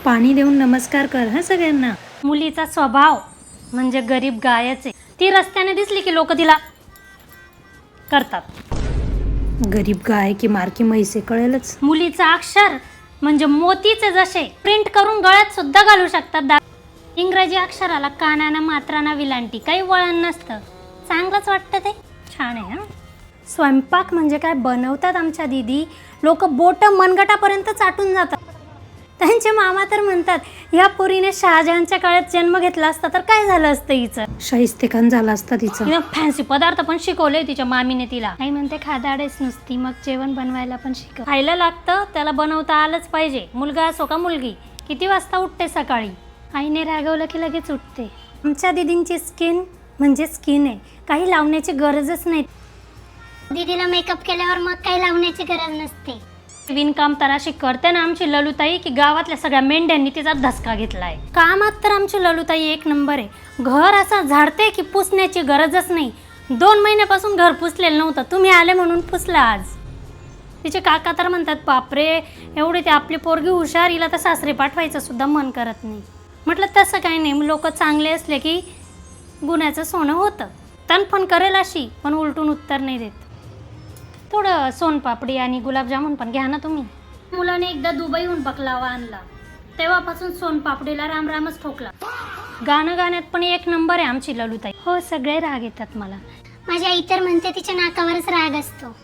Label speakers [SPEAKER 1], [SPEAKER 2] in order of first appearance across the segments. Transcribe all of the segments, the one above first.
[SPEAKER 1] पाणी देऊन नमस्कार कर हा सगळ्यांना. मुलीचा स्वभाव म्हणजे गरीब गायच आहे. ती रस्त्याने दिसली की लोक तिला करतात. गरीब गाय की मारकी म्हैसे कळेलच. मुलीचा अक्षर म्हणजे मोतीचे जसे प्रिंट करून गळ्यात सुद्धा घालू शकतात. इंग्रजी अक्षराला कानाना मात्राना विलांटी काही वळण नसतं. चांगलंच वाटतं ते. छान आहे. स्वयंपाक म्हणजे काय बनवतात आमच्या दीदी. लोक बोट मनगटापर्यंत चाटून जातात. त्यांचे मामा तर म्हणतात ह्या पोरीने शहाजहानच्या काळात जन्म घेतला असता तर काय झालं असतं हिचं. शाहिस्तेखान झाला असता तिचं. फॅन्सी पदार्थ पण शिकवले तिच्या मामीने तिला. आई म्हणते खादाडेच नुसती मग जेवण बनवायला पण शिकव. खायला लागतं त्याला बनवता आलंच पाहिजे. मुलगा असो का मुलगी. किती वाजता उठते सकाळी. आईने रागवलं की लगेच उठते. आमच्या दीदींची स्किन म्हणजे स्किन आहे. काही लावण्याची गरजच नाही.
[SPEAKER 2] दीदीला मेकअप केल्यावर मग काही लावण्याची गरज नसते.
[SPEAKER 1] विणकाम तर अशी करते ना आमची ललुताई की गावातल्या सगळ्या मेंढ्यांनी तिचा धसका घेतलाय. कामात तर आमची ललुताई एक नंबर आहे. घर असं झाडते की पुसण्याची गरजच नाही. 2 महिन्यापासून घर पुसलेलं नव्हतं. तुम्ही आले म्हणून पुसलं आज. तिचे काका तर म्हणतात बापरे एवढी ते आपली पोरगी हुशार, हिला तर सासरे पाठवायचं सुद्धा मन करत नाही. म्हटलं तसं काही नाही. लोक चांगले असले की गुन्ह्याचं सोनं होतं. तनफन करेल अशी पण उलटून उत्तर नाही देत. थोडं सोनपापडी आणि गुलाबजामुन पण घ्या ना तुम्ही. मुलाने एकदा दुबईहून बकलावा आणला. तेव्हापासून सोनपापडीला रामरामच ठोकला. गाणं गाण्यात पण एक नंबर आहे आमची ललुताई. हो सगळे राग येतात मला.
[SPEAKER 2] माझी आई तर म्हणते तिच्या नाकावरच राग असतो.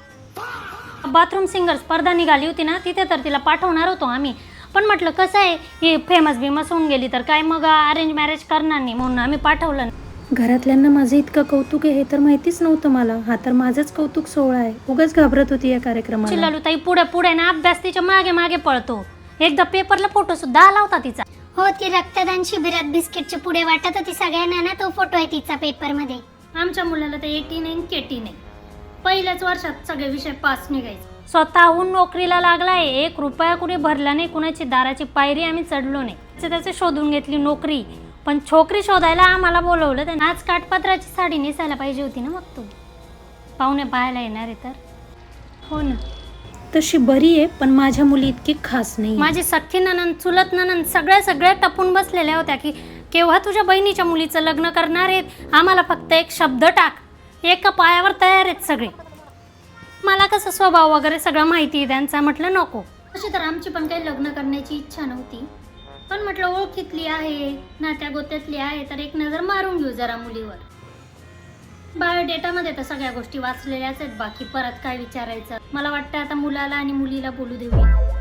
[SPEAKER 1] बाथरूम सिंगर स्पर्धा निघाली होती ना तिथे तर तिला पाठवणार होतो आम्ही. पण म्हटलं कसं आहे ही फेमस बिमस होऊन गेली तर काय मग अरेंज मॅरेज करणार नाही म्हणून आम्ही पाठवलं. घरातल्यांना माझं इतकं कौतुक आहे हे तर माहितीच नव्हतं मला. हा तर माझंच कौतुक सोहळा आहे. उगाच घाबरत होती या कार्यक्रमाला. ललुताई पुढे पुढे ना अभ्यास तिच्या मागे मागे पळतो. एकदा पेपरला फोटो सुद्धा आला होता तिचा.
[SPEAKER 2] हो ती रक्तदान शिबिरात बिस्किटचे पुढे वाटत होती सगळ्यांना ना. तो फोटो आहे तिचा पेपर मध्ये.
[SPEAKER 1] आमच्या मुलाला तर 89 केटी नाही. पहिल्याच वर्षात सगळे विषय पास निघायचे. स्वतःहून नोकरीला लागलाय. 1 रुपया कुणी भरला नाही. कुणाची दाराची पायरी आम्ही चढलो नाही. त्याचे शोधून घेतली नोकरी. पण छोकरी शोधायला आम्हाला बोलवलं. त्यांनी आज काठपत्राची साडी नेसायला पाहिजे होती ना. मग तू पाहुणे पाहायला येणार आहे तर. हो ना तशी बरी आहे पण माझ्या मुली इतकी खास नाही. माझी सख्खी ननंद चुलत ननंद सगळ्या टपून बसलेल्या होत्या की केव्हा तुझ्या बहिणीच्या मुलीचं लग्न करणार आहेत. आम्हाला फक्त एक शब्द टाक. एका पायावर तयार आहेत सगळे. मला कसं स्वभाव वगैरे सगळं माहिती आहे त्यांचा. म्हटलं नको. अशी तर आमची पण काही लग्न करण्याची इच्छा नव्हती. पण म्हटलं ओळखीतली आहे नात्या गोत्यातली आहे तर एक नजर मारून घेऊ जरा मुलीवर. बायोडेटामध्ये तर सगळ्या गोष्टी वाचलेल्याच आहेत. बाकी परत काय विचारायचं. मला वाटतं आता मुलाला आणि मुलीला बोलू देऊया.